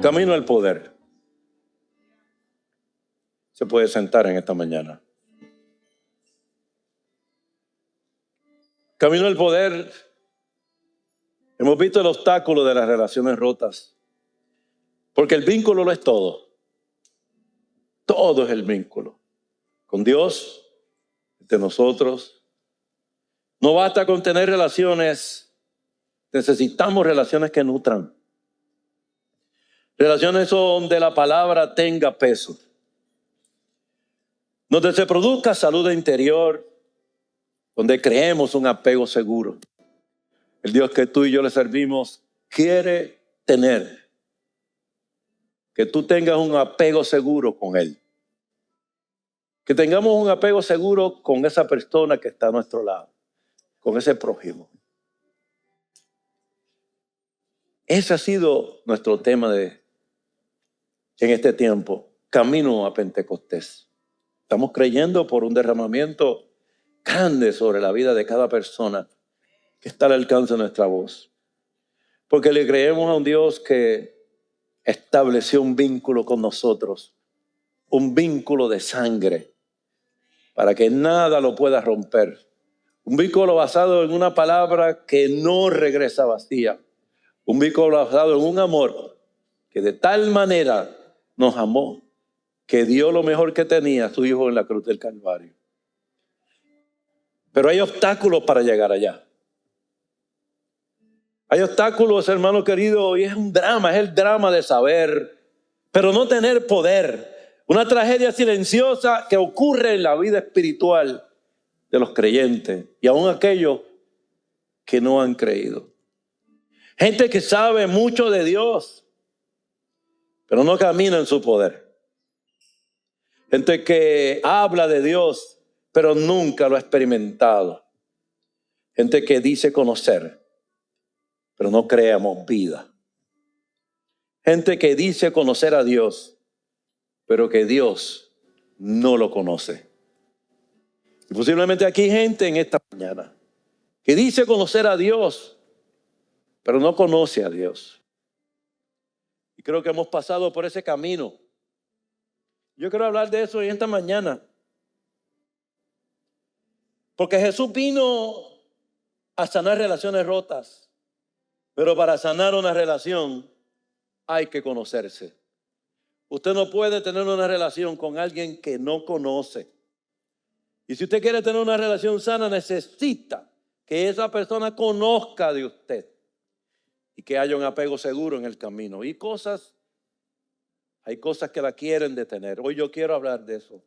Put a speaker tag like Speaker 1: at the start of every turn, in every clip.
Speaker 1: Camino al poder. Se puede sentar en esta mañana. Camino al poder. Hemos visto el obstáculo de las relaciones rotas. Porque el vínculo lo es todo. Todo es el vínculo. Con Dios, entre nosotros. No basta con tener relaciones. Necesitamos relaciones que nutran. Relaciones donde la palabra tenga peso. Donde se produzca salud interior. Donde creemos un apego seguro. El Dios que tú y yo le servimos quiere tener. Que tú tengas un apego seguro con Él. Que tengamos un apego seguro con esa persona que está a nuestro lado. Con ese prójimo. Ese ha sido nuestro tema en este tiempo. Camino a Pentecostés. Estamos creyendo por un derramamiento grande sobre la vida de cada persona que está al alcance de nuestra voz. Porque le creemos a un Dios que estableció un vínculo con nosotros. Un vínculo de sangre. Para que nada lo pueda romper. Un vínculo basado en una palabra que no regresa vacía. Un vínculo basado en un amor que de tal manera nos amó que dio lo mejor que tenía, su Hijo en la cruz del Calvario. Pero hay obstáculos para llegar allá. Hay obstáculos, hermano querido, y es un drama, es el drama de saber, pero no tener poder. Una tragedia silenciosa que ocurre en la vida espiritual de los creyentes y aún aquellos que no han creído. Gente que sabe mucho de Dios, pero no camina en su poder. Gente que habla de Dios, pero nunca lo ha experimentado. Gente que dice conocer, pero no creamos vida. Gente que dice conocer a Dios, pero que Dios no lo conoce. Y posiblemente aquí hay gente en esta mañana que dice conocer a Dios, pero no conoce a Dios. Y creo que hemos pasado por ese camino. Yo quiero hablar de eso en esta mañana. Porque Jesús vino a sanar relaciones rotas. Pero para sanar una relación hay que conocerse. Usted no puede tener una relación con alguien que no conoce. Y si usted quiere tener una relación sana, necesita que esa persona conozca de usted. Y que haya un apego seguro en el camino. Hay cosas que la quieren detener. Hoy yo quiero hablar de eso.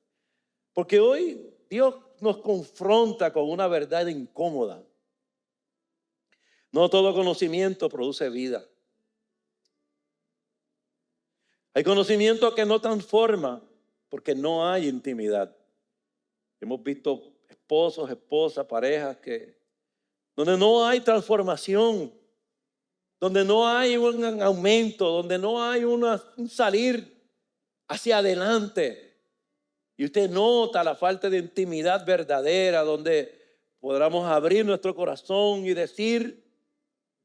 Speaker 1: Porque hoy Dios nos confronta con una verdad incómoda. No todo conocimiento produce vida. Hay conocimiento que no transforma porque no hay intimidad. Hemos visto esposos, esposas, parejas donde no hay transformación, donde no hay un aumento, donde no hay un salir hacia adelante. Y usted nota la falta de intimidad verdadera, donde podamos abrir nuestro corazón y decir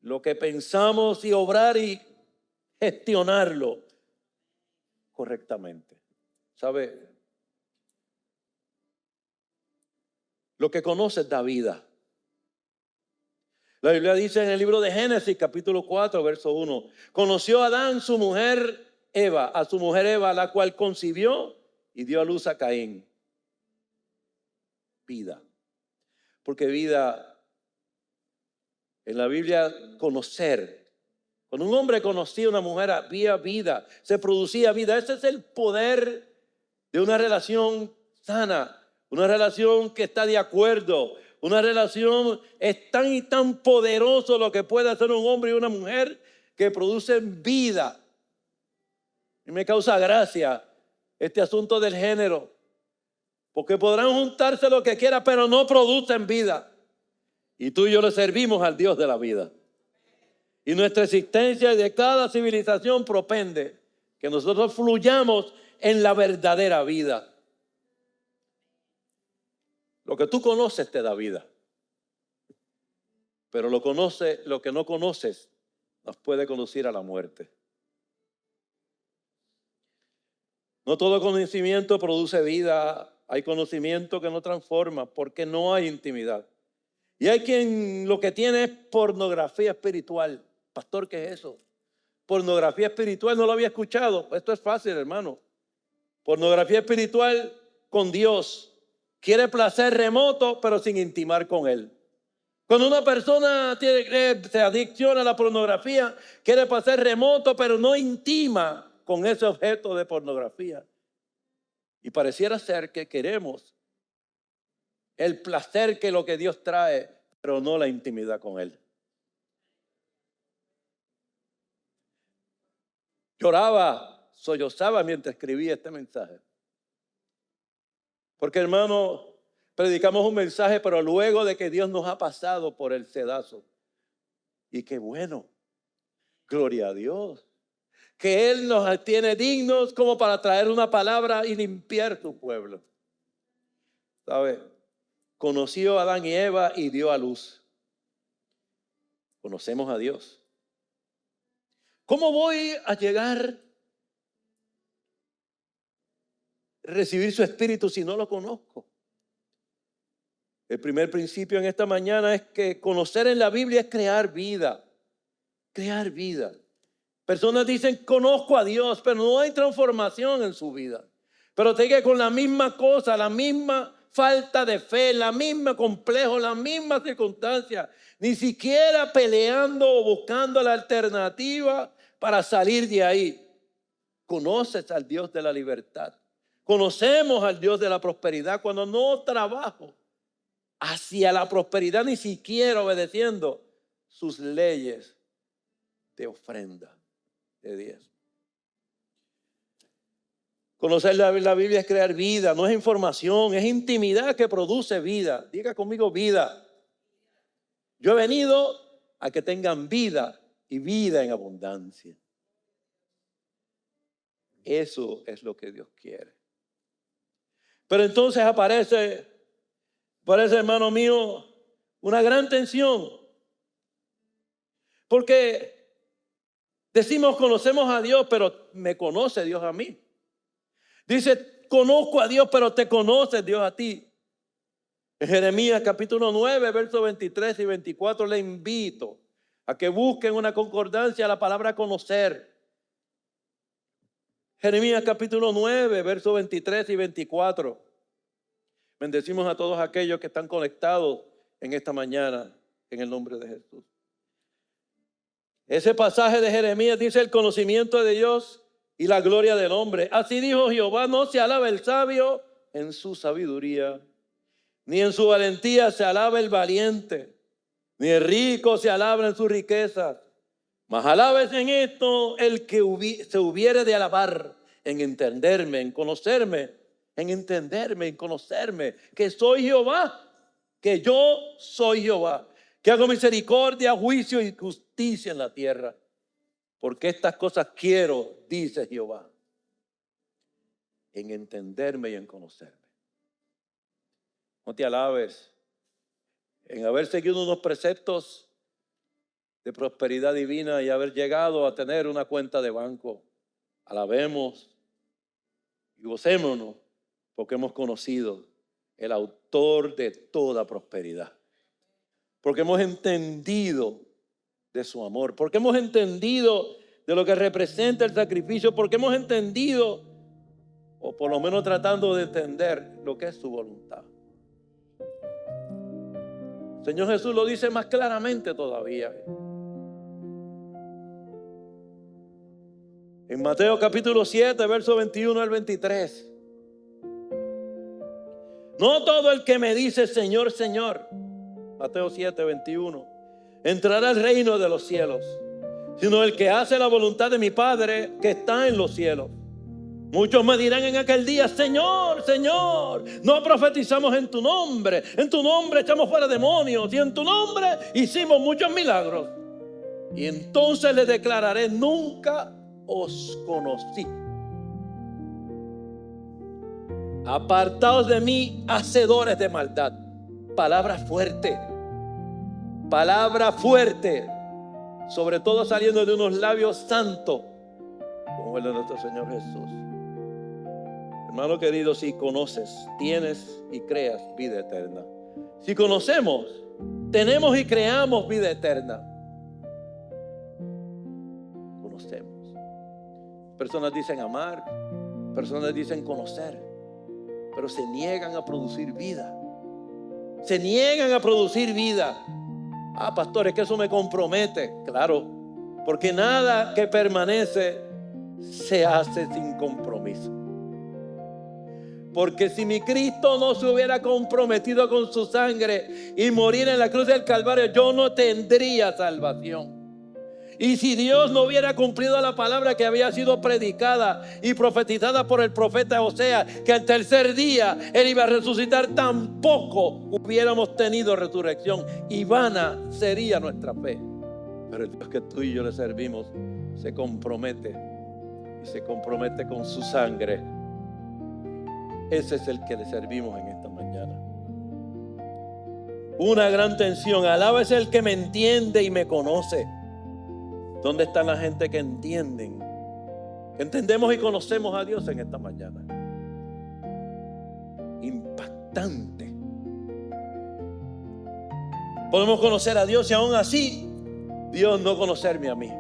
Speaker 1: lo que pensamos y obrar y gestionarlo correctamente. ¿Sabe? Lo que conoces da vida. La Biblia dice en el libro de Génesis, capítulo 4, verso 1. Conoció a Adán, a su mujer Eva, la cual concibió y dio a luz a Caín. Vida. Porque vida, en la Biblia, conocer. Cuando un hombre conocía a una mujer, había vida, se producía vida. Ese es el poder de una relación sana, una relación que está de acuerdo. Una relación es tan y tan poderoso lo que puede hacer un hombre y una mujer que producen vida. Y me causa gracia este asunto del género. Porque podrán juntarse lo que quieran, pero no producen vida. Y tú y yo le servimos al Dios de la vida. Y nuestra existencia de cada civilización propende que nosotros fluyamos en la verdadera vida. Lo que tú conoces te da vida. Pero lo que no conoces nos puede conducir a la muerte. No todo conocimiento produce vida. Hay conocimiento que no transforma porque no hay intimidad. Y hay quien lo que tiene es pornografía espiritual. Pastor, ¿qué es eso? Pornografía espiritual, no lo había escuchado. Esto es fácil, hermano. Pornografía espiritual con Dios. Quiere placer remoto, pero sin intimar con Él. Cuando una persona se adicciona a la pornografía, quiere placer remoto, pero no intima con ese objeto de pornografía. Y pareciera ser que queremos el placer que lo que Dios trae, pero no la intimidad con Él. Lloraba, sollozaba mientras escribía este mensaje. Porque, hermano, predicamos un mensaje, pero luego de que Dios nos ha pasado por el sedazo. Y qué bueno, gloria a Dios, que Él nos tiene dignos como para traer una palabra y limpiar su pueblo. ¿Sabe? Conoció a Adán y Eva y dio a luz. Conocemos a Dios. ¿Cómo voy a llegar a recibir su espíritu si no lo conozco? El primer principio en esta mañana es que conocer en la Biblia es crear vida. Crear vida. Personas dicen, conozco a Dios, pero no hay transformación en su vida. Pero te digo con la misma cosa, la misma falta de fe, la misma complejo, la misma circunstancia. Ni siquiera peleando o buscando la alternativa para salir de ahí. Conoces al Dios de la libertad. Conocemos al Dios de la prosperidad cuando no trabajo hacia la prosperidad, ni siquiera obedeciendo sus leyes de ofrenda, de diezmo. Conocer la Biblia es crear vida, no es información, es intimidad que produce vida. Diga conmigo vida. Yo he venido a que tengan vida y vida en abundancia. Eso es lo que Dios quiere. Pero entonces aparece, hermano mío, una gran tensión. Porque decimos conocemos a Dios, pero me conoce Dios a mí. Dice, conozco a Dios, pero te conoce Dios a ti. En Jeremías capítulo 9, versos 23 y 24, le invito a que busquen una concordancia a la palabra conocer. Jeremías capítulo 9, versos 23 y 24. Bendecimos a todos aquellos que están conectados en esta mañana, en el nombre de Jesús. Ese pasaje de Jeremías dice el conocimiento de Dios y la gloria del hombre. Así dijo Jehová, no se alaba el sabio en su sabiduría, ni en su valentía se alaba el valiente, ni el rico se alaba en sus riquezas. Mas alabes en esto el que se hubiere de alabar, en entenderme, en conocerme, en entenderme, en conocerme, que soy Jehová, que yo soy Jehová, que hago misericordia, juicio y justicia en la tierra. Porque estas cosas quiero, dice Jehová, en entenderme y en conocerme. No te alabes en haber seguido unos preceptos de prosperidad divina y haber llegado a tener una cuenta de banco. Alabemos y gocémonos porque hemos conocido el autor de toda prosperidad. Porque hemos entendido de su amor, porque hemos entendido de lo que representa el sacrificio, porque hemos entendido, o por lo menos tratando de entender lo que es su voluntad. El Señor Jesús lo dice más claramente todavía. En Mateo capítulo 7, verso 21 al 23. No todo el que me dice Señor, Señor, Mateo 7, 21, entrará al reino de los cielos, sino el que hace la voluntad de mi Padre que está en los cielos. Muchos me dirán en aquel día, Señor, Señor, no profetizamos en tu nombre echamos fuera demonios y en tu nombre hicimos muchos milagros. Y entonces les declararé, nunca os conocí. Apartaos de mí, hacedores de maldad. Palabra fuerte, sobre todo saliendo de unos labios santos como el de nuestro Señor Jesús. Hermano querido, si conoces, tienes y creas vida eterna. Si conocemos, tenemos y creamos vida eterna. Conocemos. Personas dicen amar, personas dicen conocer, pero se niegan a producir vida. Se niegan a producir vida. Ah, pastor, es que eso me compromete. Claro, porque nada que permanece se hace sin compromiso. Porque si mi Cristo no se hubiera comprometido con su sangre y morir en la cruz del Calvario, yo no tendría salvación. Y si Dios no hubiera cumplido la palabra que había sido predicada y profetizada por el profeta Oseas, que al tercer día Él iba a resucitar, tampoco hubiéramos tenido resurrección y vana sería nuestra fe. Pero el Dios que tú y yo le servimos se compromete y se compromete con su sangre. Ese es el que le servimos en esta mañana. Una gran tensión. Alaba es el que me entiende y me conoce. ¿Dónde está la gente que entienden? Que entendemos y conocemos a Dios en esta mañana. Impactante. Podemos conocer a Dios y aún así Dios no conocerme a mí.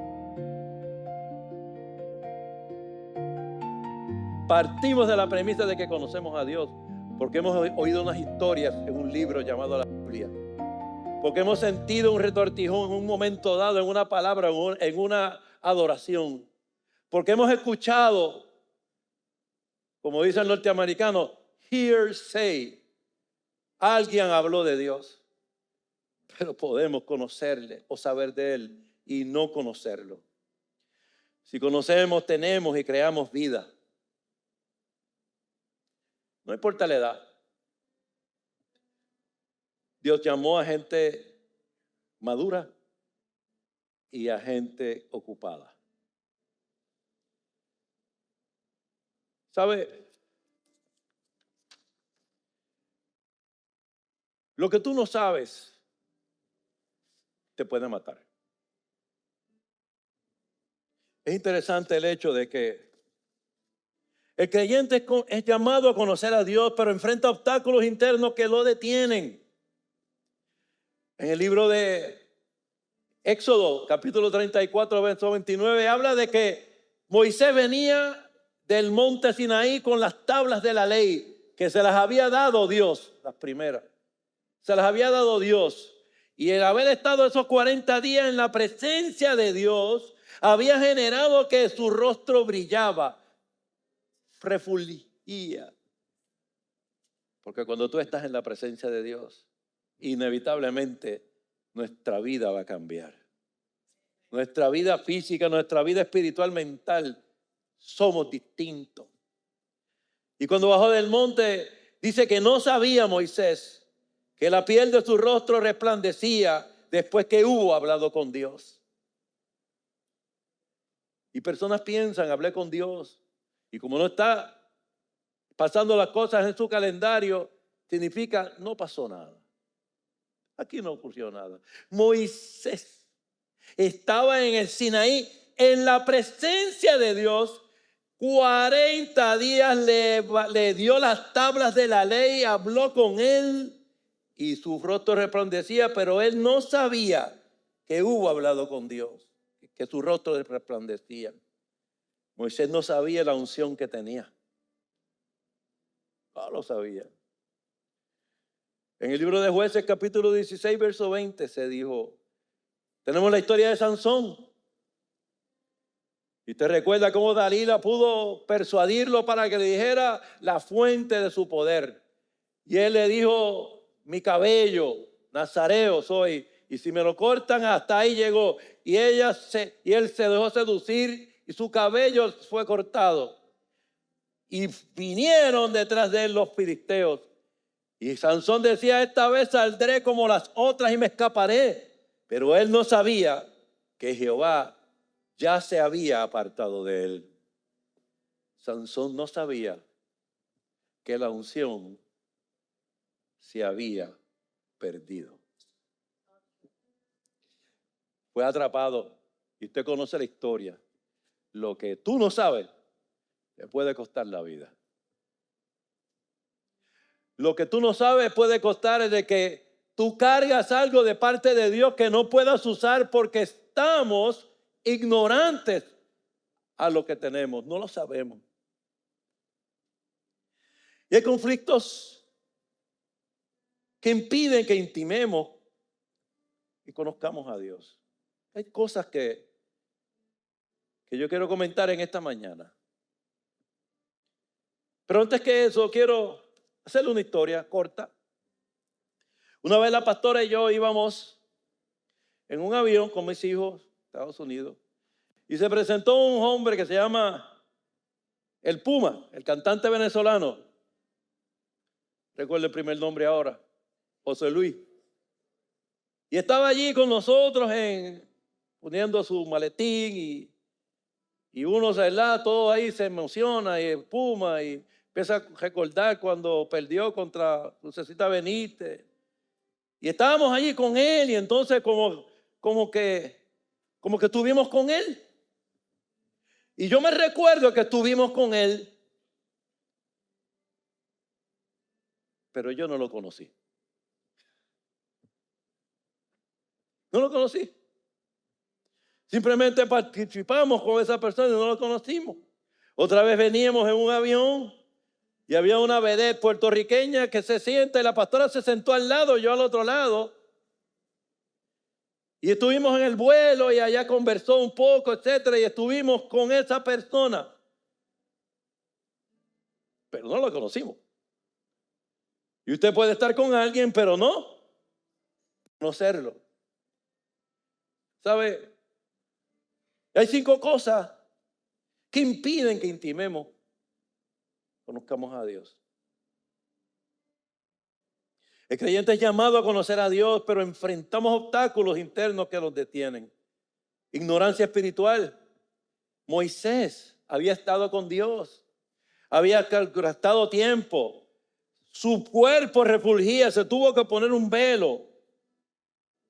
Speaker 1: Partimos de la premisa de que conocemos a Dios porque hemos oído unas historias en un libro llamado la Biblia. Porque hemos sentido un retortijón en un momento dado, en una palabra, en una adoración. Porque hemos escuchado, como dice el norteamericano, hearsay. Alguien habló de Dios. Pero podemos conocerle o saber de Él y no conocerlo. Si conocemos, tenemos y creamos vida. No importa la edad. Dios llamó a gente madura y a gente ocupada. ¿Sabe? Lo que tú no sabes te puede matar. Es interesante el hecho de que el creyente es llamado a conocer a Dios, pero enfrenta obstáculos internos que lo detienen. En el libro de Éxodo, capítulo 34, verso 29, habla de que Moisés venía del monte Sinaí con las tablas de la ley que se las había dado Dios, las primeras. Se las había dado Dios. Y el haber estado esos 40 días en la presencia de Dios había generado que su rostro brillaba, refulgía. Porque cuando tú estás en la presencia de Dios, inevitablemente nuestra vida va a cambiar. Nuestra vida física, nuestra vida espiritual, mental, somos distintos. Y cuando bajó del monte, dice que no sabía Moisés que la piel de su rostro resplandecía después que hubo hablado con Dios. Y personas piensan, hablé con Dios, y como no está pasando las cosas en su calendario, significa no pasó nada. Aquí no ocurrió nada. Moisés estaba en el Sinaí, en la presencia de Dios. 40 días le dio las tablas de la ley, habló con él y su rostro resplandecía, pero él no sabía que hubo hablado con Dios, que su rostro resplandecía. Moisés no sabía la unción que tenía. No lo sabía. En el libro de Jueces, capítulo 16, verso 20, se dijo, tenemos la historia de Sansón. Y usted recuerda cómo Dalila pudo persuadirlo para que le dijera la fuente de su poder. Y él le dijo, mi cabello, nazareo soy, y si me lo cortan, hasta ahí llegó. Y él se dejó seducir y su cabello fue cortado. Y vinieron detrás de él los filisteos. Y Sansón decía, esta vez saldré como las otras y me escaparé. Pero él no sabía que Jehová ya se había apartado de él. Sansón no sabía que la unción se había perdido. Fue atrapado. Y usted conoce la historia. Lo que tú no sabes te puede costar la vida. Lo que tú no sabes puede costar de que tú cargas algo de parte de Dios que no puedas usar porque estamos ignorantes a lo que tenemos. No lo sabemos. Y hay conflictos que impiden que intimemos y conozcamos a Dios. Hay cosas que yo quiero comentar en esta mañana. Pero antes que eso, quiero hacerle una historia corta. Una vez la pastora y yo íbamos en un avión con mis hijos a Estados Unidos y se presentó un hombre que se llama El Puma, el cantante venezolano. Recuerdo el primer nombre ahora, José Luis. Y estaba allí con nosotros poniendo su maletín y uno se da, todo ahí se emociona y el Puma y empieza a recordar cuando perdió contra Lucecita Benítez. Y estábamos allí con él y entonces como que estuvimos con él. Y yo me recuerdo que estuvimos con él, pero yo no lo conocí. No lo conocí. Simplemente participamos con esa persona y no lo conocimos. Otra vez veníamos en un avión y había una vedette puertorriqueña que se sienta y la pastora se sentó al lado, yo al otro lado. Y estuvimos en el vuelo y allá conversó un poco, etcétera, y estuvimos con esa persona. Pero no lo conocimos. Y usted puede estar con alguien, pero no conocerlo. ¿Sabe? Hay 5 cosas que impiden que intimemos, conozcamos a Dios. El creyente es llamado a conocer a Dios, pero enfrentamos obstáculos internos que los detienen. Ignorancia espiritual. Moisés había estado con Dios, había gastado tiempo, su cuerpo refulgía, se tuvo que poner un velo,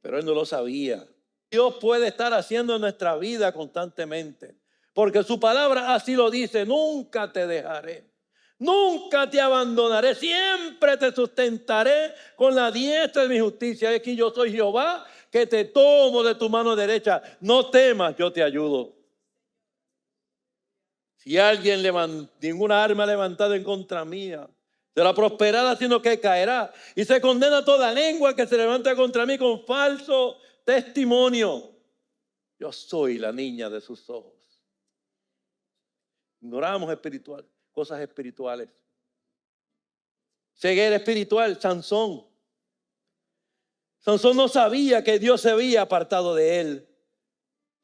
Speaker 1: pero él no lo sabía. Dios puede estar haciendo en nuestra vida constantemente, porque su palabra así lo dice: nunca te dejaré, nunca te abandonaré, siempre te sustentaré con la diestra de mi justicia. Es que yo soy Jehová, que te tomo de tu mano derecha. No temas, yo te ayudo. Si alguien ninguna arma levantada en contra mía será prosperada, sino que caerá. Y se condena toda lengua que se levanta contra mí con falso testimonio. Yo soy la niña de sus ojos. Ignoramos cosas espirituales. Ceguera espiritual. Sansón no sabía que Dios se había apartado de él.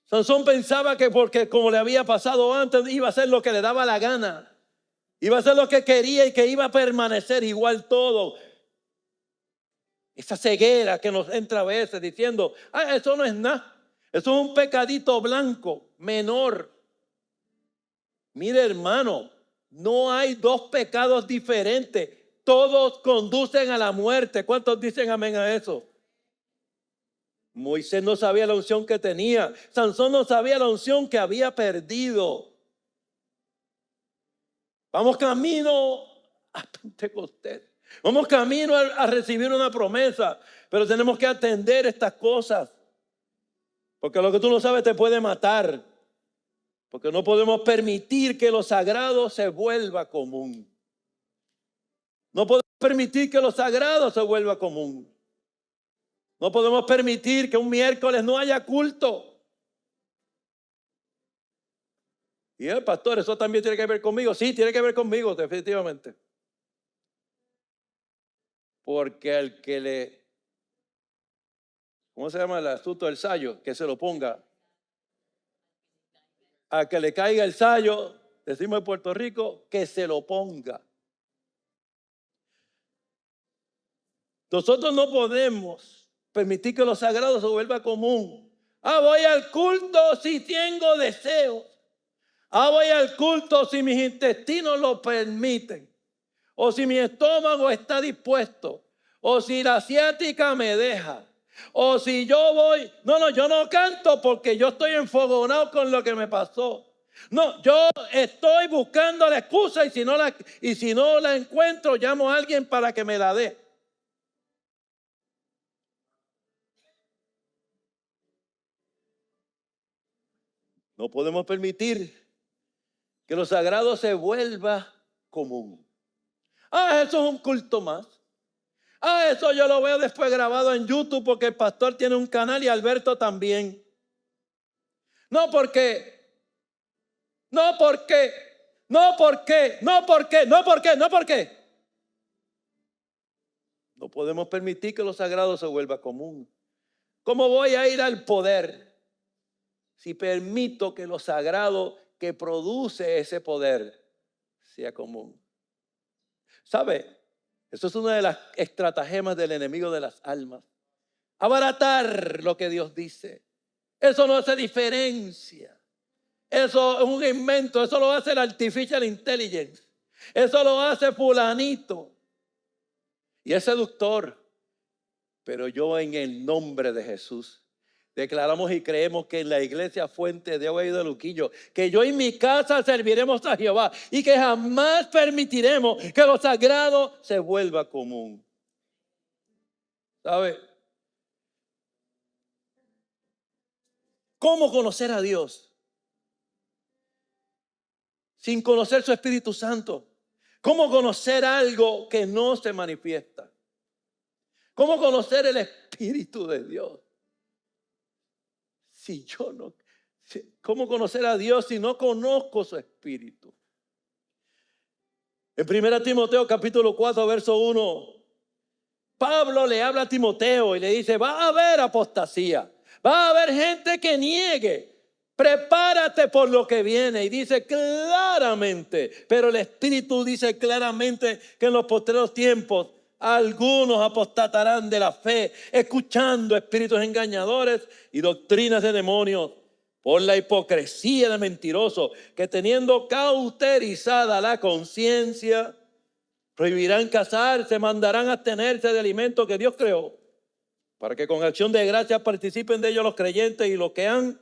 Speaker 1: Sansón pensaba que porque como le había pasado antes, iba a hacer lo que le daba la gana. Iba a hacer lo que quería y que iba a permanecer igual todo. Esa ceguera que nos entra a veces diciendo: eso no es nada. Eso es un pecadito blanco, menor. Mire, hermano, no hay 2 pecados diferentes. Todos conducen a la muerte. ¿Cuántos dicen amén a eso? Moisés no sabía la unción que tenía. Sansón no sabía la unción que había perdido. Vamos camino a Pentecostés. Vamos camino a recibir una promesa. Pero tenemos que atender estas cosas. Porque lo que tú no sabes te puede matar. Porque no podemos permitir que lo sagrado se vuelva común. No podemos permitir que lo sagrado se vuelva común. No podemos permitir que un miércoles no haya culto. Y el pastor, eso también tiene que ver conmigo. Sí, tiene que ver conmigo, definitivamente. Porque al que ¿cómo se llama el asunto del sayo? Que se lo ponga. A que le caiga el sayo, decimos en Puerto Rico, que se lo ponga. Nosotros no podemos permitir que lo sagrado se vuelva común. Voy al culto si tengo deseos. Voy al culto si mis intestinos lo permiten. O si mi estómago está dispuesto. O si la ciática me deja. O si yo voy. No, yo no canto porque yo estoy enfogonado con lo que me pasó. No, yo estoy buscando la excusa y si no la encuentro, llamo a alguien para que me la dé. No podemos permitir que lo sagrado se vuelva común. Ah, eso es un culto más. Ah, eso yo lo veo después grabado en YouTube porque el pastor tiene un canal y Alberto también. No porque, no porque, no porque, no porque, no porque, no porque. No podemos permitir que lo sagrado se vuelva común. ¿Cómo voy a ir al poder si permito que lo sagrado que produce ese poder sea común? ¿Sabe? Eso es una de las estratagemas del enemigo de las almas. Abaratar lo que Dios dice. Eso no hace diferencia. Eso es un invento. Eso lo hace el artificial intelligence. Eso lo hace fulanito. Y es seductor. Pero yo en el nombre de Jesús declaramos y creemos que en la iglesia Fuente de Agua y de Luquillo, que yo y mi casa serviremos a Jehová y que jamás permitiremos que lo sagrado se vuelva común. ¿Sabe? ¿Cómo conocer a Dios sin conocer su Espíritu Santo? ¿Cómo conocer algo que no se manifiesta? ¿Cómo conocer el Espíritu de Dios? ¿Cómo conocer a Dios si no conozco su Espíritu? En 1 Timoteo capítulo 4 verso 1, Pablo le habla a Timoteo y le dice, va a haber apostasía, va a haber gente que niegue. Prepárate por lo que viene. Y dice claramente, pero el Espíritu dice claramente que en los postreros tiempos algunos apostatarán de la fe, escuchando espíritus engañadores y doctrinas de demonios, por la hipocresía de mentirosos, que teniendo cauterizada la conciencia, prohibirán casarse, mandarán abstenerse de alimentos que Dios creó, para que con acción de gracias participen de ellos los creyentes y los que han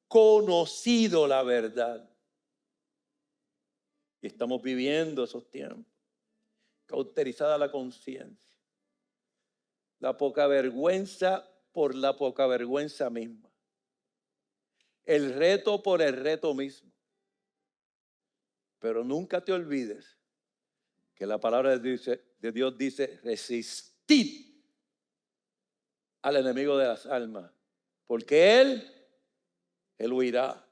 Speaker 1: conocido la verdad. Y estamos viviendo esos tiempos. Cauterizada la conciencia. La poca vergüenza por la poca vergüenza misma. El reto por el reto mismo. Pero nunca te olvides que la palabra de Dios dice, resistid al enemigo de las almas, porque él huirá.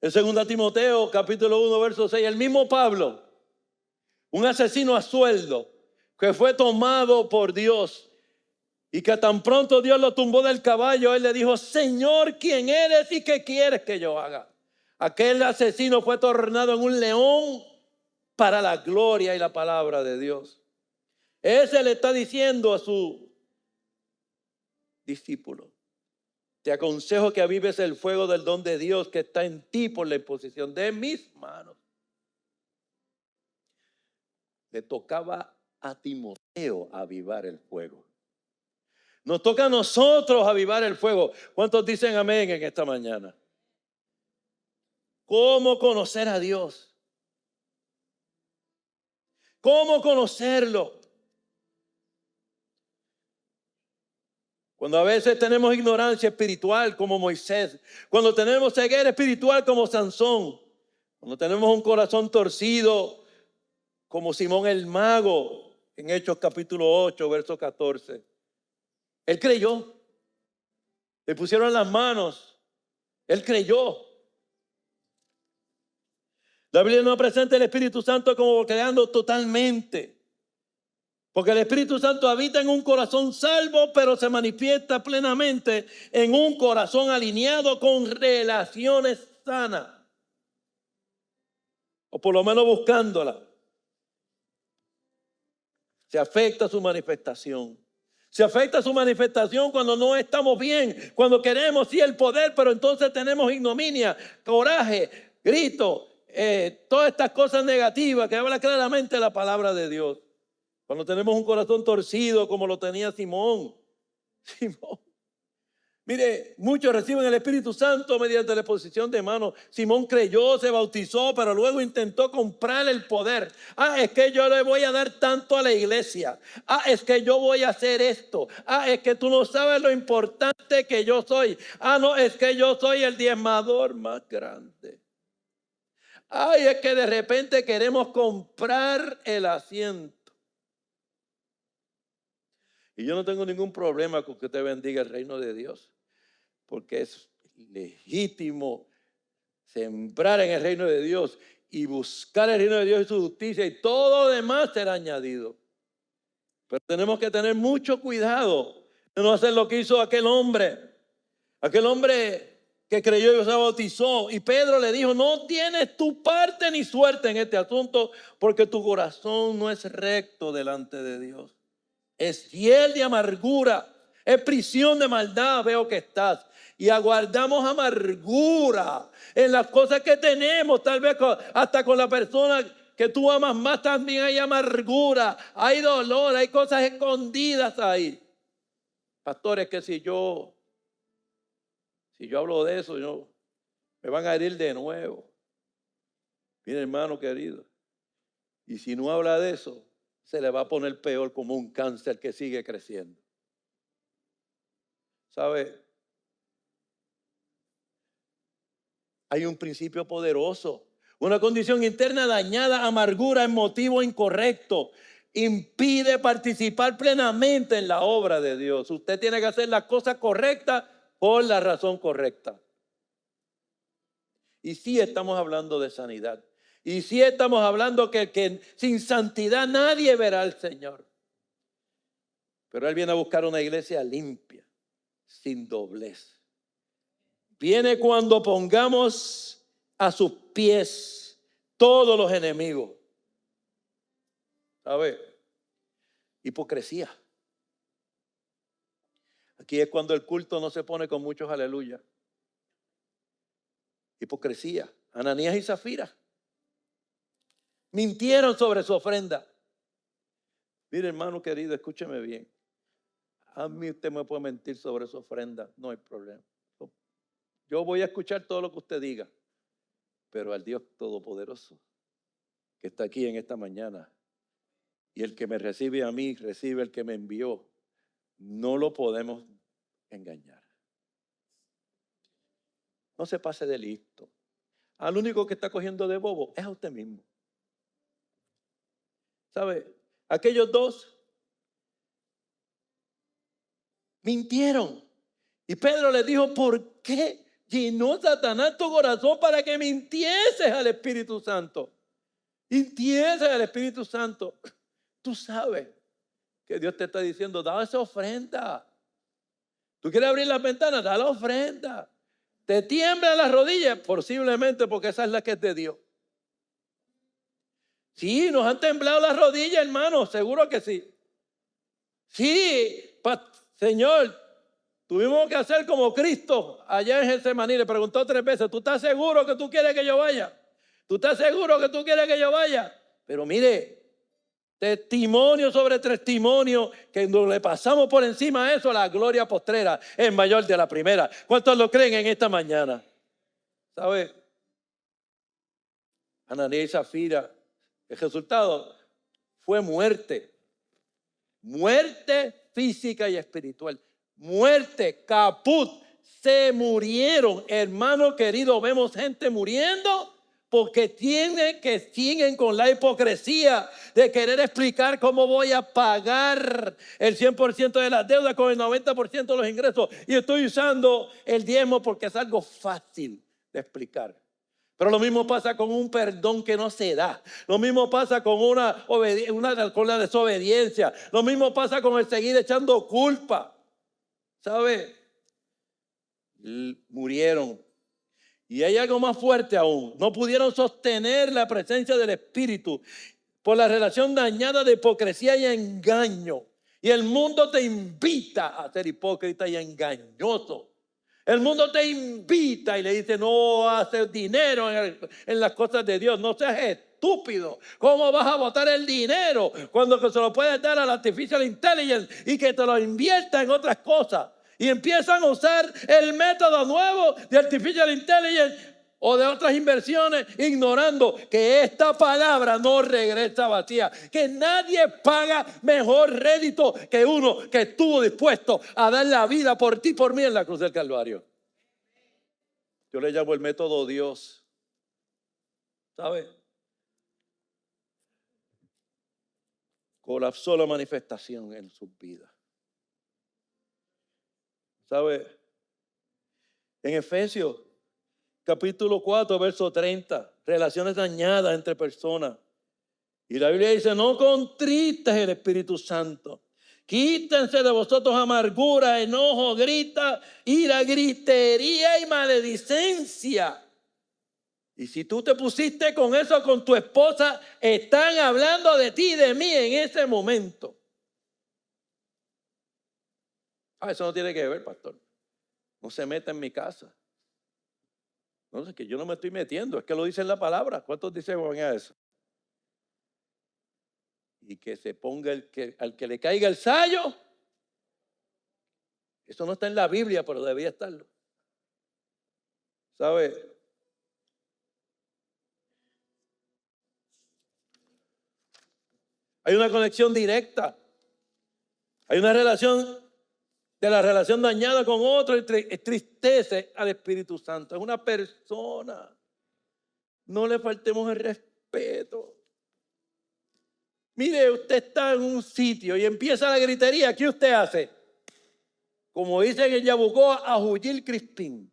Speaker 1: En 2 Timoteo capítulo 1 verso 6, el mismo Pablo, un asesino a sueldo que fue tomado por Dios y que tan pronto Dios lo tumbó del caballo, él le dijo, Señor, ¿quién eres y qué quieres que yo haga? Aquel asesino fue tornado en un león para la gloria y la palabra de Dios. Ese le está diciendo a su discípulo, te aconsejo que avives el fuego del don de Dios que está en ti por la imposición de mis manos. Le tocaba a Timoteo avivar el fuego. Nos toca a nosotros avivar el fuego. ¿Cuántos dicen amén en esta mañana? ¿Cómo conocer a Dios? ¿Cómo conocerlo? Cuando a veces tenemos ignorancia espiritual como Moisés, cuando tenemos ceguera espiritual como Sansón, cuando tenemos un corazón torcido como Simón el mago en Hechos capítulo 8, verso 14. Él creyó, le pusieron las manos, él creyó. La Biblia no presenta el Espíritu Santo como creando totalmente. Porque el Espíritu Santo habita en un corazón salvo, pero se manifiesta plenamente en un corazón alineado con relaciones sanas. O por lo menos buscándola. Se afecta su manifestación. Se afecta su manifestación cuando no estamos bien, cuando queremos sí el poder, pero entonces tenemos ignominia, coraje, grito, todas estas cosas negativas que habla claramente la palabra de Dios. Cuando tenemos un corazón torcido como lo tenía Simón. Mire, muchos reciben el Espíritu Santo mediante la exposición de manos. Simón creyó, se bautizó, pero luego intentó comprar el poder. Es que yo le voy a dar tanto a la iglesia. Es que yo voy a hacer esto. Es que tú no sabes lo importante que yo soy. No, es que yo soy el diezmador más grande. Es que de repente queremos comprar el asiento. Y yo no tengo ningún problema con que usted bendiga el reino de Dios, porque es legítimo sembrar en el reino de Dios y buscar el reino de Dios y su justicia, y todo lo demás será añadido. Pero tenemos que tener mucho cuidado de no hacer lo que hizo aquel hombre que creyó y se bautizó. Y Pedro le dijo: no tienes tu parte ni suerte en este asunto, porque tu corazón no es recto delante de Dios. Es hiel de amargura, es prisión de maldad, veo que estás. Y aguardamos amargura en las cosas que tenemos, tal vez hasta con la persona que tú amas más también hay amargura, hay dolor, hay cosas escondidas ahí. Pastores, que si yo hablo de eso, me van a herir de nuevo. Mire, hermano querido, y si no habla de eso, se le va a poner peor, como un cáncer que sigue creciendo. ¿Sabe? Hay un principio poderoso. Una condición interna dañada, amargura, en motivo incorrecto, impide participar plenamente en la obra de Dios. Usted tiene que hacer las cosas correctas por la razón correcta. Y sí estamos hablando de sanidad. Y sí estamos hablando que sin santidad nadie verá al Señor. Pero Él viene a buscar una iglesia limpia, sin doblez. Viene cuando pongamos a sus pies todos los enemigos. ¿Sabe? Hipocresía. Aquí es cuando el culto no se pone con muchos aleluya. Hipocresía. Ananías y Zafira mintieron sobre su ofrenda. Mire, hermano querido, escúcheme bien. A mí usted me puede mentir sobre su ofrenda, no hay problema. Yo voy a escuchar todo lo que usted diga, pero al Dios Todopoderoso que está aquí en esta mañana, y el que me recibe a mí, recibe el que me envió, no lo podemos engañar. No se pase de listo. Al único que está cogiendo de bobo es a usted mismo. ¿Sabe? Aquellos dos mintieron. Y Pedro les dijo: ¿por qué llenó Satanás tu corazón para que mintieses al Espíritu Santo? Mintieses al Espíritu Santo. Tú sabes que Dios te está diciendo: da esa ofrenda. ¿Tú quieres abrir las ventanas? Da la ofrenda. ¿Te tiemblan las rodillas? Posiblemente porque esa es la que es de Dios. Sí, nos han temblado las rodillas, hermano, seguro que sí. Sí, Señor, tuvimos que hacer como Cristo allá en Getsemaní. Le preguntó 3 veces: ¿tú estás seguro que tú quieres que yo vaya? ¿Tú estás seguro que tú quieres que yo vaya? Pero mire, testimonio sobre testimonio, que cuando le pasamos por encima de eso, la gloria postrera es mayor de la primera. ¿Cuántos lo creen en esta mañana? ¿Sabe? Ananías y Zafira, el resultado fue muerte. Muerte física y espiritual. Muerte, caput. Se murieron, hermano querido. Vemos gente muriendo porque siguen con la hipocresía de querer explicar cómo voy a pagar el 100% de las deudas con el 90% de los ingresos. Y estoy usando el diezmo porque es algo fácil de explicar. Pero lo mismo pasa con un perdón que no se da. Lo mismo pasa con con la desobediencia. Lo mismo pasa con el seguir echando culpa. ¿Sabe? Murieron. Y hay algo más fuerte aún. No pudieron sostener la presencia del Espíritu por la relación dañada de hipocresía y engaño. Y el mundo te invita a ser hipócrita y engañoso. El mundo te invita y le dice: no haces dinero en las cosas de Dios. No seas estúpido. ¿Cómo vas a botar el dinero cuando se lo puedes dar al artificial intelligence y que te lo invierta en otras cosas? y empiezan a usar el método nuevo de Artificial Intelligence o de otras inversiones, ignorando que esta palabra no regresa vacía, que nadie paga mejor rédito que uno que estuvo dispuesto a dar la vida por ti y por mí en la cruz del Calvario. Yo le llamo el método Dios. ¿Sabe? Colapsó la manifestación en sus vidas. ¿Sabe? En Efesios capítulo 4, verso 30, relaciones dañadas entre personas. Y la Biblia dice, no contristes el Espíritu Santo. Quítense de vosotros amargura, enojo, grita, ira, gritería y maledicencia. Y si tú te pusiste con eso con tu esposa, están hablando de ti y de mí en ese momento. Eso no tiene que ver, pastor. No se meta en mi casa. No, es que yo no me estoy metiendo, es que lo dice en la palabra. ¿Cuántos dicen a eso? Y que se ponga al que le caiga el sayo. Eso no está en la Biblia, pero debía estarlo. ¿Sabe? Hay una conexión directa. Hay una relación de la relación dañada con otro, entristece al Espíritu Santo. Es una persona. No le faltemos el respeto. Mire, usted está en un sitio y empieza la gritería. ¿Qué usted hace? Como dicen en Yabucoa, a Juyil Crispín.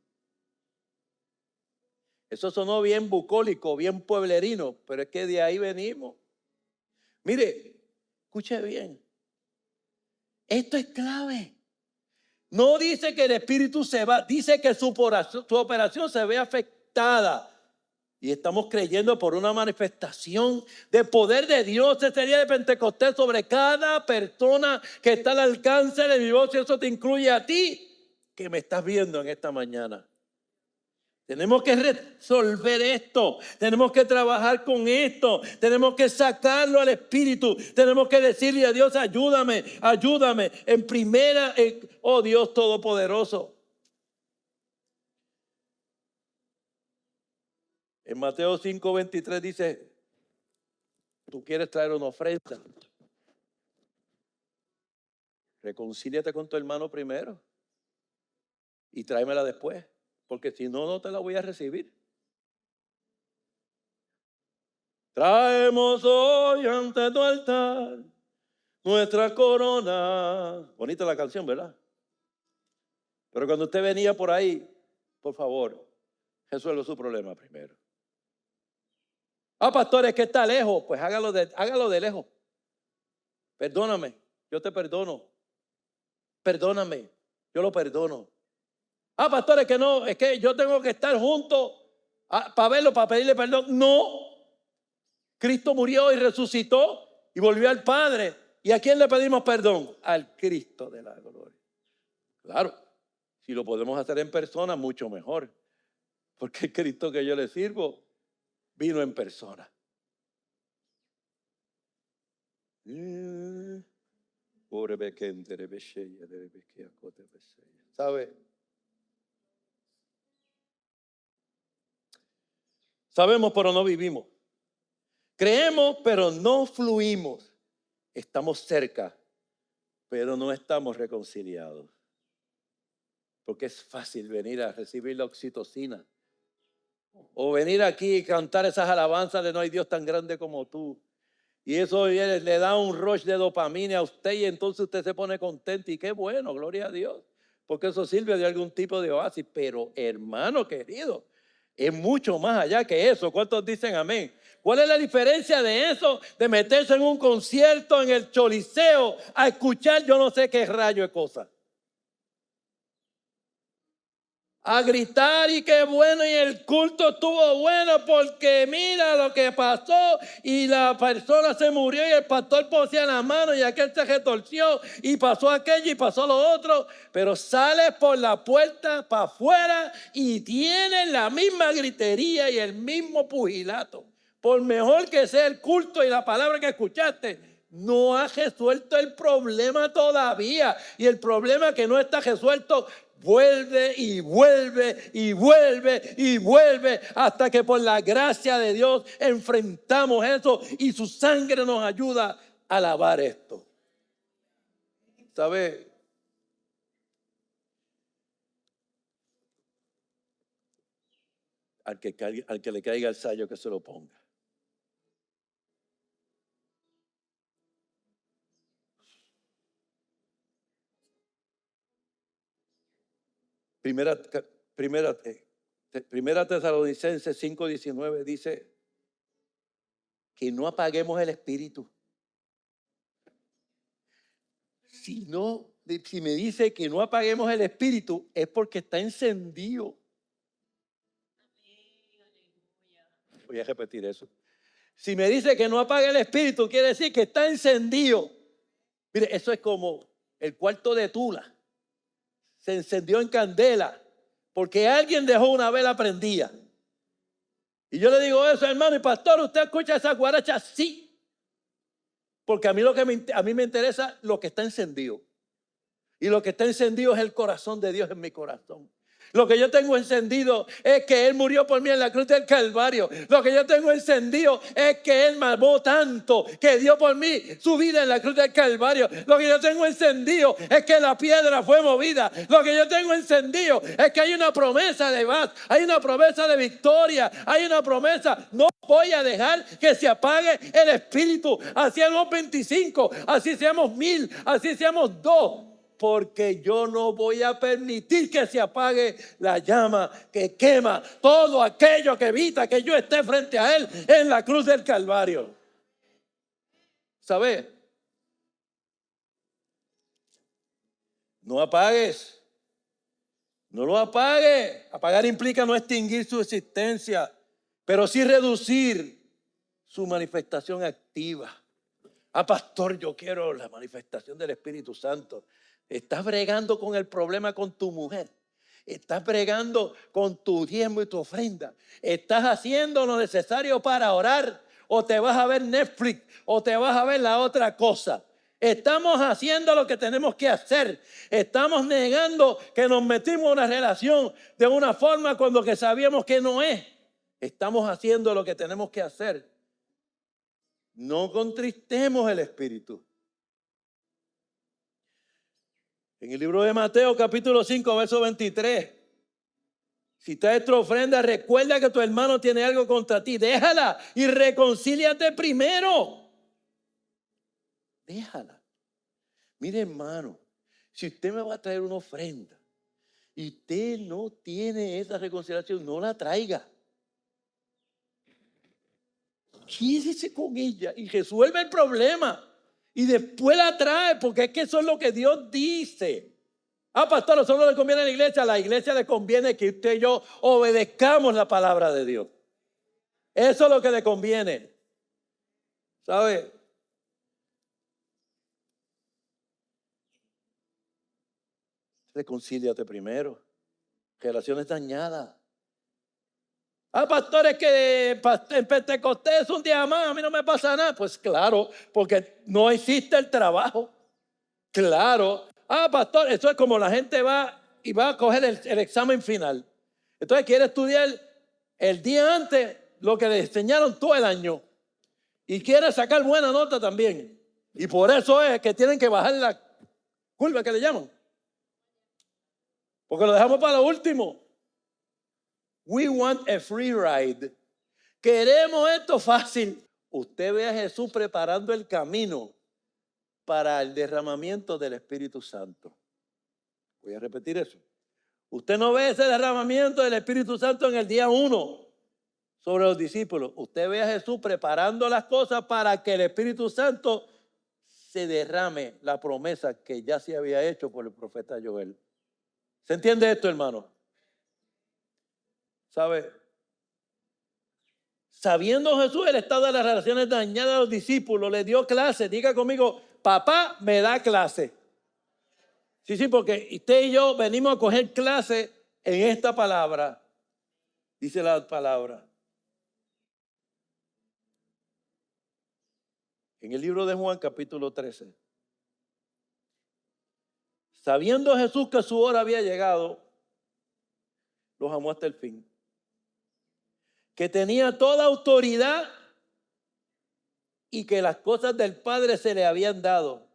Speaker 1: Eso sonó bien bucólico, bien pueblerino, pero es que de ahí venimos. Mire, escuche bien. Esto es clave. No dice que el espíritu se va, dice que su operación se ve afectada. Y estamos creyendo por una manifestación de poder de Dios ese día de Pentecostés sobre cada persona que está al alcance de mi voz. Y eso te incluye a ti que me estás viendo en esta mañana. Tenemos que resolver esto, tenemos que trabajar con esto, tenemos que sacarlo al Espíritu, tenemos que decirle a Dios, ayúdame, ayúdame. En primera, oh Dios Todopoderoso. En Mateo 5:23 dice, tú quieres traer una ofrenda, reconcíliate con tu hermano primero y tráemela después. Porque si no, no te la voy a recibir. Traemos hoy ante tu altar nuestra corona. Bonita la canción, ¿verdad? Pero cuando usted venía por ahí, por favor, resuelva su problema primero. Pastor, es que está lejos. Pues hágalo de lejos. Perdóname, yo te perdono. Perdóname, yo lo perdono. Pastor, es que no, es que yo tengo que estar junto para verlo, para pedirle perdón. No. Cristo murió y resucitó y volvió al Padre. ¿Y a quién le pedimos perdón? Al Cristo de la gloria. Claro, si lo podemos hacer en persona, mucho mejor. Porque el Cristo que yo le sirvo vino en persona. ¿Sabe? Sabemos, pero no vivimos. Creemos, pero no fluimos. Estamos cerca, pero no estamos reconciliados. Porque es fácil venir a recibir la oxitocina. O venir aquí y cantar esas alabanzas de no hay Dios tan grande como tú. Y eso le da un rush de dopamina a usted y entonces usted se pone contento. Y qué bueno, gloria a Dios. Porque eso sirve de algún tipo de oasis. Pero hermano querido, es mucho más allá que eso. ¿Cuántos dicen amén? ¿Cuál es la diferencia de eso? De meterse en un concierto en el Choliseo a escuchar yo no sé qué rayo de cosas. A gritar y qué bueno y el culto estuvo bueno porque mira lo que pasó y la persona se murió y el pastor posía la mano y aquel se retorció y pasó aquello y pasó lo otro, pero sales por la puerta para afuera y tienes la misma gritería y el mismo pugilato. Por mejor que sea el culto y la palabra que escuchaste, no ha resuelto el problema todavía. Y el problema que no está resuelto vuelve y vuelve y vuelve y vuelve hasta que por la gracia de Dios enfrentamos eso y su sangre nos ayuda a lavar esto. ¿Sabe? Al que le caiga el sayo que se lo ponga. Primera Tesalonicenses 5:19 dice que no apaguemos el espíritu. Si me dice que no apaguemos el espíritu es porque está encendido. Voy a repetir eso. Si me dice que no apague el espíritu, quiere decir que está encendido. Mire, eso es como el cuarto de Tula. Se encendió en candela porque alguien dejó una vela prendida. Y yo le digo eso, hermano, y pastor, ¿usted escucha esa guaracha? Sí. Porque a mí me interesa lo que está encendido. Y lo que está encendido es el corazón de Dios en mi corazón. Lo que yo tengo encendido es que Él murió por mí en la cruz del Calvario. Lo que yo tengo encendido es que Él me amó tanto que dio por mí su vida en la cruz del Calvario. Lo que yo tengo encendido es que la piedra fue movida. Lo que yo tengo encendido es que hay una promesa de paz, hay una promesa de victoria, hay una promesa. No voy a dejar que se apague el espíritu. Así seamos 25, así seamos 1000, así seamos 2. Porque yo no voy a permitir que se apague la llama que quema todo aquello que evita que yo esté frente a Él en la cruz del Calvario. ¿Sabe? No apagues. No lo apague. Apagar implica no extinguir su existencia, pero sí reducir su manifestación activa. Pastor, yo quiero la manifestación del Espíritu Santo. Estás bregando con el problema con tu mujer. Estás bregando con tu diezmo y tu ofrenda. Estás haciendo lo necesario para orar. O te vas a ver Netflix. O te vas a ver la otra cosa. Estamos haciendo lo que tenemos que hacer. Estamos negando que nos metimos en una relación de una forma cuando que sabíamos que no es. Estamos haciendo lo que tenemos que hacer. No contristemos el espíritu. En el libro de Mateo, capítulo 5, verso 23. Si traes tu ofrenda, recuerda que tu hermano tiene algo contra ti. Déjala y reconcíliate primero. Déjala. Mire, hermano, si usted me va a traer una ofrenda y usted no tiene esa reconciliación, no la traiga. Quédese con ella y resuelve el problema. Y después la trae, porque es que eso es lo que Dios dice. Pastor, eso no le conviene a la iglesia le conviene que usted y yo obedezcamos la palabra de Dios. Eso es lo que le conviene. ¿Sabe? Reconcíliate primero. Relaciones dañadas. Pastor, es que en Pentecostés es un día más, a mí no me pasa nada. Pues claro, porque no existe el trabajo. Claro. Pastor, eso es como la gente va y va a coger el examen final. Entonces quiere estudiar el día antes lo que le enseñaron todo el año. Y quiere sacar buena nota también. Y por eso es que tienen que bajar la curva que le llaman. Porque lo dejamos para lo último. We want a free ride. Queremos esto fácil. Usted ve a Jesús preparando el camino para el derramamiento del Espíritu Santo. Voy a repetir eso. Usted no ve ese derramamiento del Espíritu Santo en el día 1 sobre los discípulos. Usted ve a Jesús preparando las cosas para que el Espíritu Santo se derrame, la promesa que ya se había hecho por el profeta Joel. ¿Se entiende esto, hermano? ¿Sabe? Sabiendo Jesús el estado de las relaciones dañadas a los discípulos, le dio clase. Diga conmigo, papá me da clase. Sí, porque usted y yo venimos a coger clase en esta palabra. Dice la palabra. En el libro de Juan, capítulo 13. Sabiendo Jesús que su hora había llegado, los amó hasta el fin. Que tenía toda autoridad y que las cosas del Padre se le habían dado,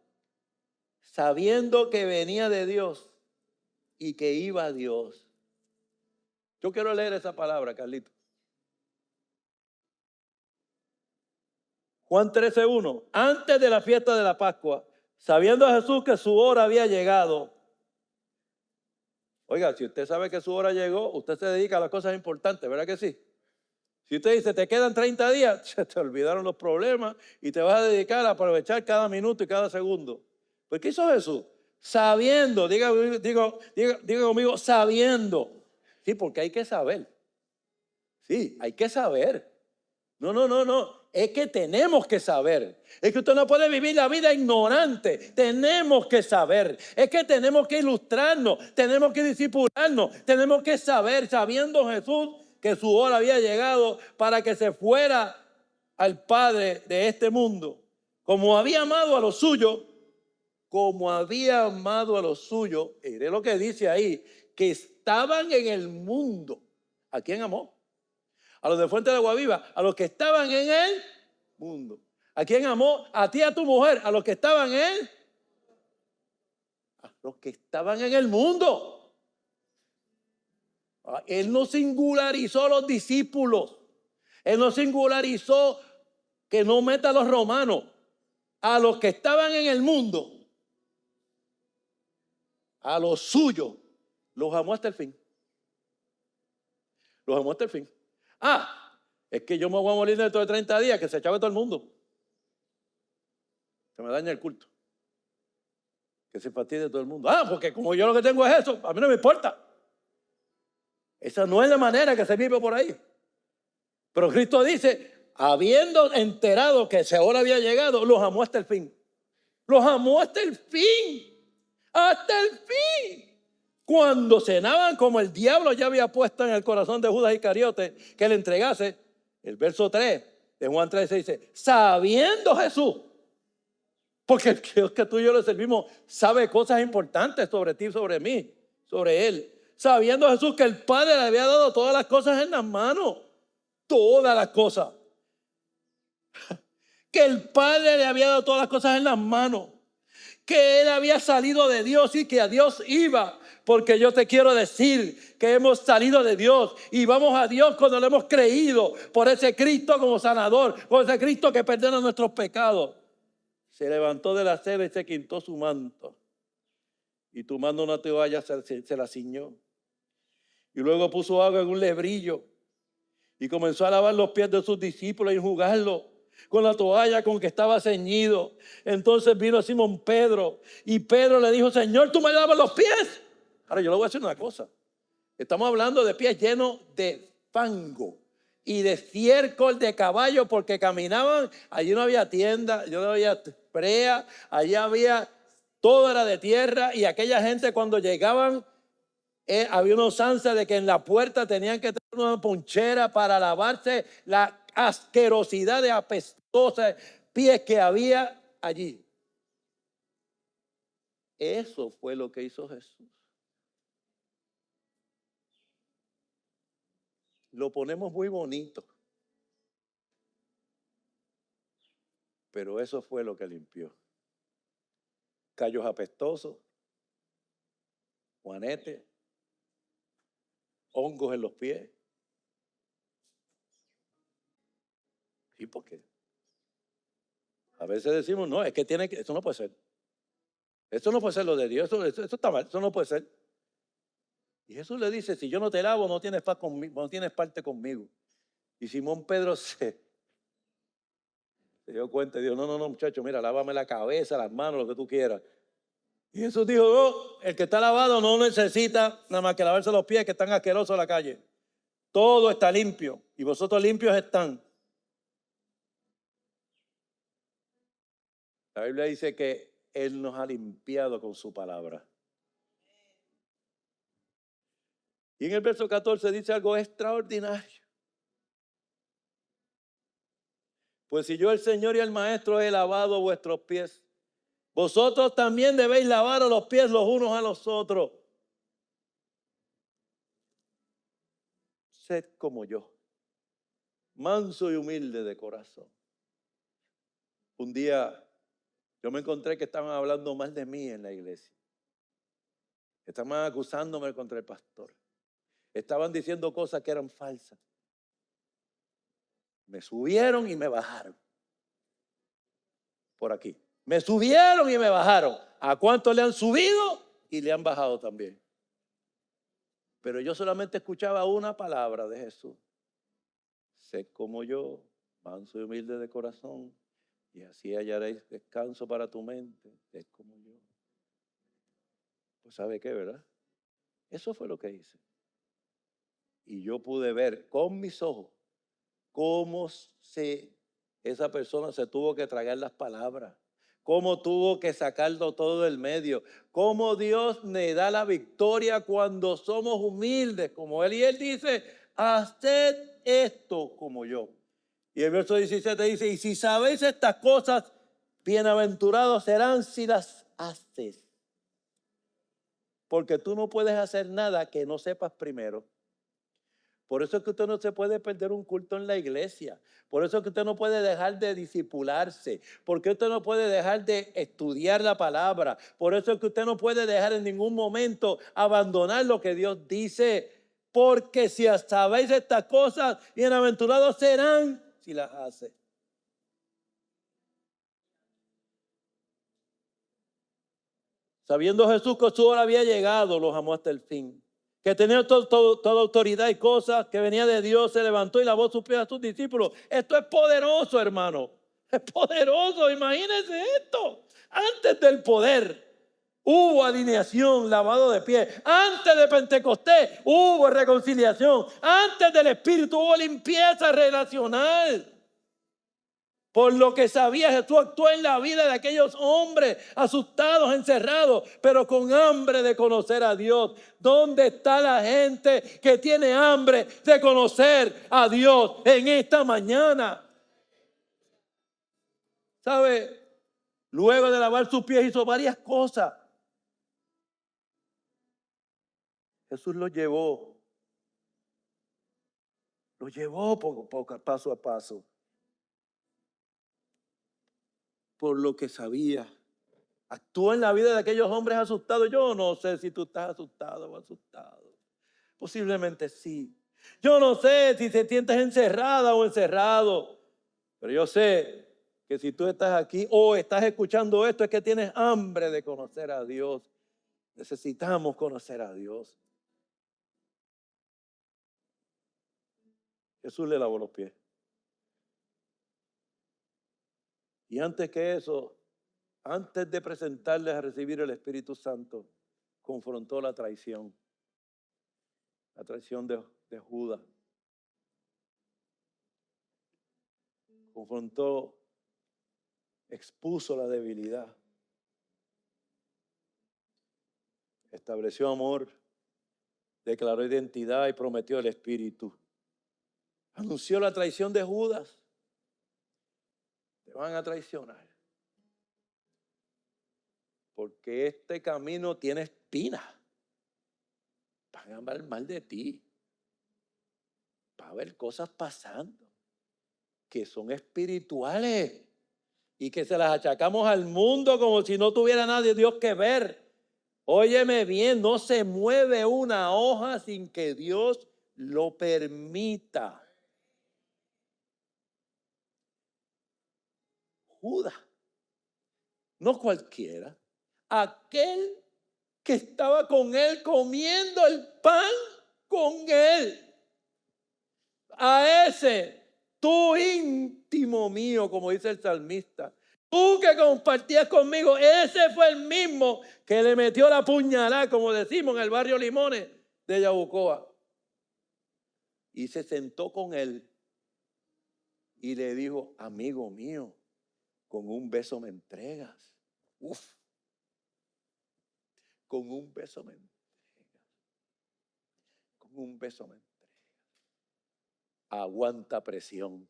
Speaker 1: sabiendo que venía de Dios y que iba a Dios. Yo quiero leer esa palabra, Carlito. Juan 13:1. Antes de la fiesta de la Pascua, sabiendo Jesús que su hora había llegado. Oiga, si usted sabe que su hora llegó, usted se dedica a las cosas importantes, ¿verdad que sí? Si usted dice, te quedan 30 días, se te olvidaron los problemas y te vas a dedicar a aprovechar cada minuto y cada segundo. ¿Pues qué hizo Jesús? Sabiendo, diga conmigo, sabiendo. Sí, porque hay que saber. Sí, hay que saber. No. Es que tenemos que saber. Es que usted no puede vivir la vida ignorante. Tenemos que saber. Es que tenemos que ilustrarnos. Tenemos que discipularnos. Tenemos que saber, sabiendo Jesús que su hora había llegado para que se fuera al Padre de este mundo. Como había amado a los suyos, iré lo que dice ahí, que estaban en el mundo. ¿A quién amó? A los de Fuente de Agua Viva, a los que estaban en el mundo. ¿A quién amó? A ti y a tu mujer, a los que estaban en el mundo. Él no singularizó a los discípulos. Él no singularizó que no meta a los romanos. A los que estaban en el mundo, a los suyos, los amó hasta el fin. Los amó hasta el fin. Es que yo me voy a morir dentro de 30 días, que se echaba todo el mundo. Se me daña el culto. Que se fastidie todo el mundo. Porque como yo lo que tengo es eso, a mí no me importa. Esa no es la manera que se vive por ahí. Pero Cristo dice, habiendo enterado que esa hora había llegado, los amó hasta el fin. Los amó hasta el fin. Hasta el fin. Cuando cenaban, como el diablo ya había puesto en el corazón de Judas Iscariote que le entregase, el verso 3 de Juan 13 dice, sabiendo Jesús, porque el Dios que tú y yo le servimos sabe cosas importantes sobre ti, sobre mí, sobre él. Sabiendo Jesús que el Padre le había dado todas las cosas en las manos, todas las cosas. Que el Padre le había dado todas las cosas en las manos. Que él había salido de Dios y que a Dios iba. Porque yo te quiero decir que hemos salido de Dios y vamos a Dios cuando lo hemos creído por ese Cristo como sanador, por ese Cristo que perdona nuestros pecados. Se levantó de la cena y se quitó su manto. Y tomando una toalla se la ciñó. Y luego puso agua en un lebrillo y comenzó a lavar los pies de sus discípulos y enjugarlos con la toalla con que estaba ceñido. Entonces vino Simón Pedro y Pedro le dijo, Señor, ¿tú me lavas los pies? Ahora yo le voy a decir una cosa. Estamos hablando de pies llenos de fango y de estiércol de caballo porque caminaban. Allí no había tienda, allí no había brea, allí había, todo era de tierra y aquella gente cuando llegaban había una usanza de que en la puerta tenían que tener una ponchera para lavarse la asquerosidad de apestosos pies que había allí. Eso fue lo que hizo Jesús. Lo ponemos muy bonito, pero eso fue lo que limpió. Callos apestosos, juanetes, hongos en los pies. ¿Y por qué? A veces decimos, no, es que tiene que, eso no puede ser. Eso no puede ser lo de Dios, eso está mal, eso no puede ser. Y Jesús le dice, si yo no te lavo, no tienes parte conmigo. Y Simón Pedro se dio cuenta y dijo, no, muchacho, mira, lávame la cabeza, las manos, lo que tú quieras. Y Jesús dijo, no, el que está lavado no necesita nada más que lavarse los pies que están asquerosos en la calle. Todo está limpio y vosotros limpios están. La Biblia dice que Él nos ha limpiado con su palabra. Y en el verso 14 dice algo extraordinario. Pues si yo, el Señor y el Maestro, he lavado vuestros pies, vosotros también debéis lavar los pies los unos a los otros. Sed como yo, manso y humilde de corazón. Un día yo me encontré que estaban hablando mal de mí en la iglesia. Estaban acusándome contra el pastor. Estaban diciendo cosas que eran falsas. Me subieron y me bajaron. Por aquí. Me subieron y me bajaron. ¿A cuántos le han subido y le han bajado también? Pero yo solamente escuchaba una palabra de Jesús. Sé como yo, manso y humilde de corazón, y así hallaréis descanso para tu mente. Sé como yo. Pues ¿sabe qué, verdad? Eso fue lo que hice. Y yo pude ver con mis ojos cómo esa persona se tuvo que tragar las palabras, cómo tuvo que sacarlo todo del medio, cómo Dios le da la victoria cuando somos humildes como Él. Y Él dice, haced esto como yo. Y el verso 17 dice, y si sabéis estas cosas, bienaventurados serán si las haces. Porque tú no puedes hacer nada que no sepas primero. Por eso es que usted no se puede perder un culto en la iglesia. Por eso es que usted no puede dejar de discipularse. Porque usted no puede dejar de estudiar la palabra. Por eso es que usted no puede dejar en ningún momento abandonar lo que Dios dice. Porque si sabéis estas cosas, bienaventurados serán si las hace. Sabiendo Jesús que su hora había llegado, los amó hasta el fin. Que tenía toda autoridad y cosas, que venía de Dios, se levantó y lavó sus pies a sus discípulos. Esto es poderoso, hermano. Es poderoso, imagínense esto. Antes del poder hubo alineación, lavado de pies. Antes de Pentecostés hubo reconciliación. Antes del Espíritu hubo limpieza relacional. Por lo que sabía, Jesús actuó en la vida de aquellos hombres asustados, encerrados, pero con hambre de conocer a Dios. ¿Dónde está la gente que tiene hambre de conocer a Dios en esta mañana? ¿Sabe? Luego de lavar sus pies hizo varias cosas. Jesús lo llevó paso a paso. Por lo que sabía. Actuó en la vida de aquellos hombres asustados. Yo no sé si tú estás asustado o asustado. Posiblemente sí. Yo no sé si te sientes encerrada o encerrado. Pero yo sé que si tú estás aquí o estás escuchando esto es que tienes hambre de conocer a Dios. Necesitamos conocer a Dios. Jesús le lavó los pies. Y antes que eso, antes de presentarles a recibir el Espíritu Santo, confrontó la traición de Judas. Confrontó, expuso la debilidad. Estableció amor, declaró identidad y prometió el Espíritu. Anunció la traición de Judas. Te van a traicionar. Porque este camino tiene espinas. Van a hablar mal de ti. Va a haber cosas pasando que son espirituales y que se las achacamos al mundo como si no tuviera nadie Dios que ver. Óyeme bien, no se mueve una hoja sin que Dios lo permita. Judas, no cualquiera, aquel que estaba con él comiendo el pan con él. A ese, tú íntimo mío, como dice el salmista, tú que compartías conmigo, ese fue el mismo que le metió la puñalada, como decimos en el barrio Limones de Yabucoa. Y se sentó con él y le dijo, amigo mío, con un beso me entregas. Uf, con un beso me entregas. Con un beso me entregas. Aguanta presión.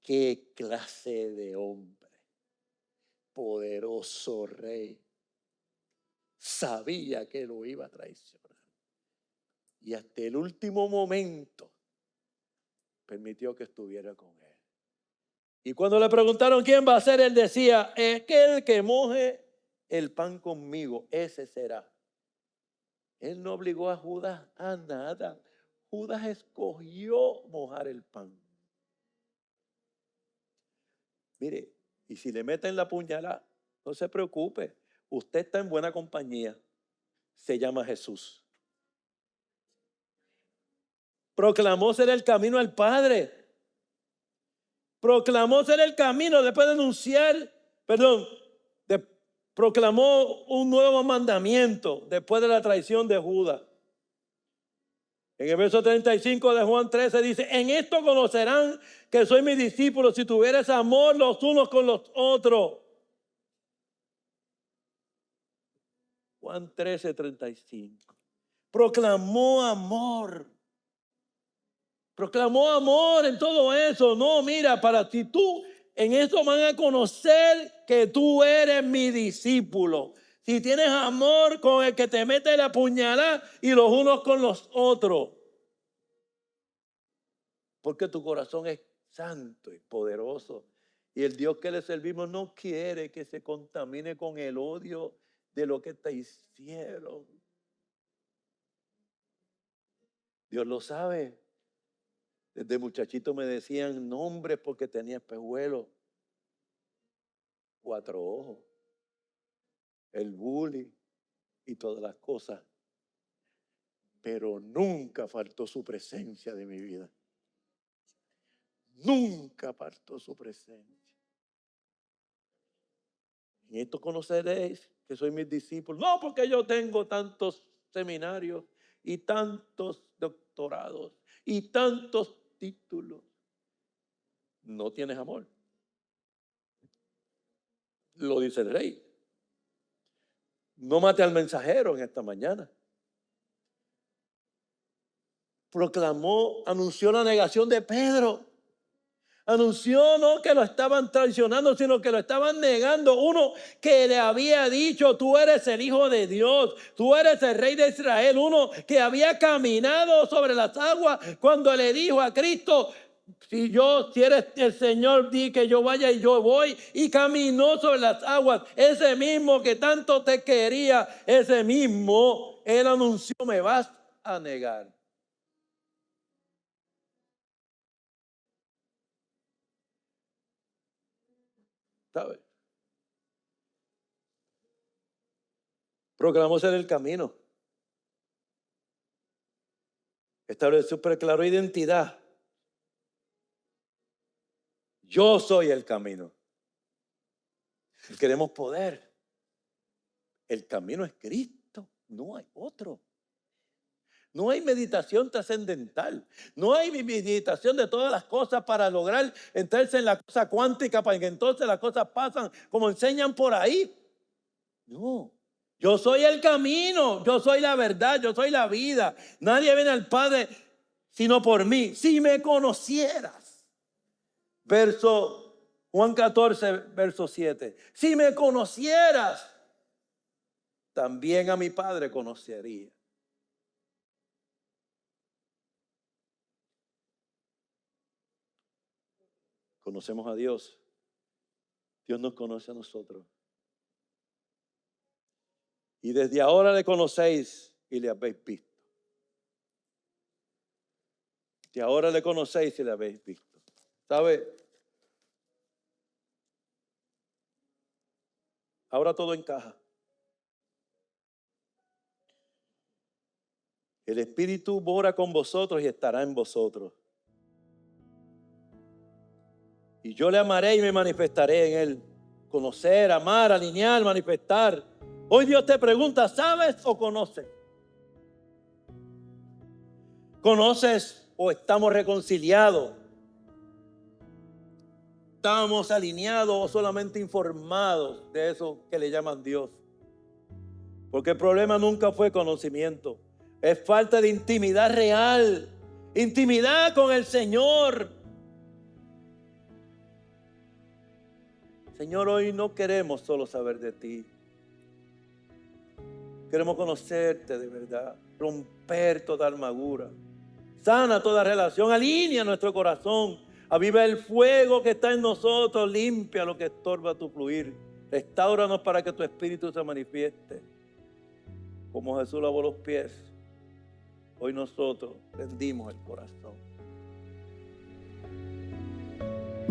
Speaker 1: qué clase de hombre, poderoso rey. Sabía que lo iba a traicionar. Y hasta el último momento permitió que estuviera con él. Y cuando le preguntaron quién va a ser, él decía, aquel que moje el pan conmigo, ese será. Él no obligó a Judas a nada. Judas escogió mojar el pan. Mire, y si le meten la puñalada, no se preocupe. Usted está en buena compañía. Se llama Jesús. Proclamó ser el camino al Padre. Proclamó ser el camino después de anunciar, proclamó un nuevo mandamiento después de la traición de Judas. En el verso 35 de Juan 13 dice, en esto conocerán que soy mis discípulos si tuvieres amor los unos con los otros. Juan 13, 35. Proclamó amor. Proclamó amor en todo eso. No, mira, para ti tú, en esto van a conocer que tú eres mi discípulo. Si tienes amor con el que te mete la puñalada y los unos con los otros. Porque tu corazón es santo y poderoso. Y el Dios que le servimos no quiere que se contamine con el odio de lo que te hicieron. Dios lo sabe. Desde muchachito me decían nombres porque tenía espejuelos, 4 ojos, el bullying y todas las cosas. Pero nunca faltó su presencia de mi vida. Nunca faltó su presencia. En esto conoceréis que soy mis discípulos. No porque yo tengo tantos seminarios y tantos doctorados y tantos títulos. No tienes amor. Lo dice el rey. No mate al mensajero en esta mañana. Proclamó, anunció la negación de Pedro. Anunció no que lo estaban traicionando, sino que lo estaban negando. Uno que le había dicho, tú eres el Hijo de Dios, tú eres el Rey de Israel. Uno que había caminado sobre las aguas cuando le dijo a Cristo, si eres el Señor, di que yo vaya y yo voy. Y caminó sobre las aguas. Ese mismo que tanto te quería, ese mismo, él anunció, me vas a negar. ¿Sabe? Proclamó ser el camino. Estableció, preclaró identidad. Yo soy el camino. Queremos poder. El camino es Cristo, no hay otro. No hay meditación trascendental. No hay meditación de todas las cosas para lograr entrarse en la cosa cuántica para que entonces las cosas pasan como enseñan por ahí. No. Yo soy el camino, yo soy la verdad, yo soy la vida. Nadie viene al Padre sino por mí. Si me conocieras. Juan 14, verso 7. Si me conocieras, también a mi Padre conocería. Conocemos a Dios. Dios nos conoce a nosotros. Y desde ahora le conocéis y le habéis visto. Y ahora le conocéis y le habéis visto. ¿Sabe? Ahora todo encaja. El Espíritu mora con vosotros y estará en vosotros. Y yo le amaré y me manifestaré en él. Conocer, amar, alinear, manifestar. Hoy Dios te pregunta, ¿sabes o conoces? ¿Conoces o estamos reconciliados? ¿Estamos alineados o solamente informados de eso que le llaman Dios? Porque el problema nunca fue conocimiento. Es falta de intimidad real. Intimidad con el Señor. Señor, hoy no queremos solo saber de ti. Queremos conocerte de verdad, romper toda armadura. Sana toda relación, alinea nuestro corazón, aviva el fuego que está en nosotros, limpia lo que estorba tu fluir. Restáuranos para que tu espíritu se manifieste. Como Jesús lavó los pies, hoy nosotros rendimos el corazón.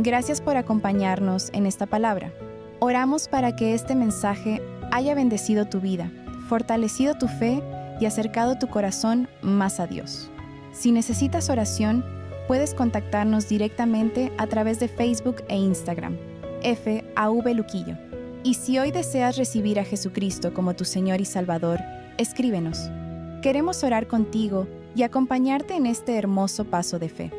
Speaker 2: Gracias por acompañarnos en esta palabra. Oramos para que este mensaje haya bendecido tu vida, fortalecido tu fe y acercado tu corazón más a Dios. Si necesitas oración, puedes contactarnos directamente a través de Facebook e Instagram, FAV Luquillo. Y si hoy deseas recibir a Jesucristo como tu Señor y Salvador, escríbenos. Queremos orar contigo y acompañarte en este hermoso paso de fe.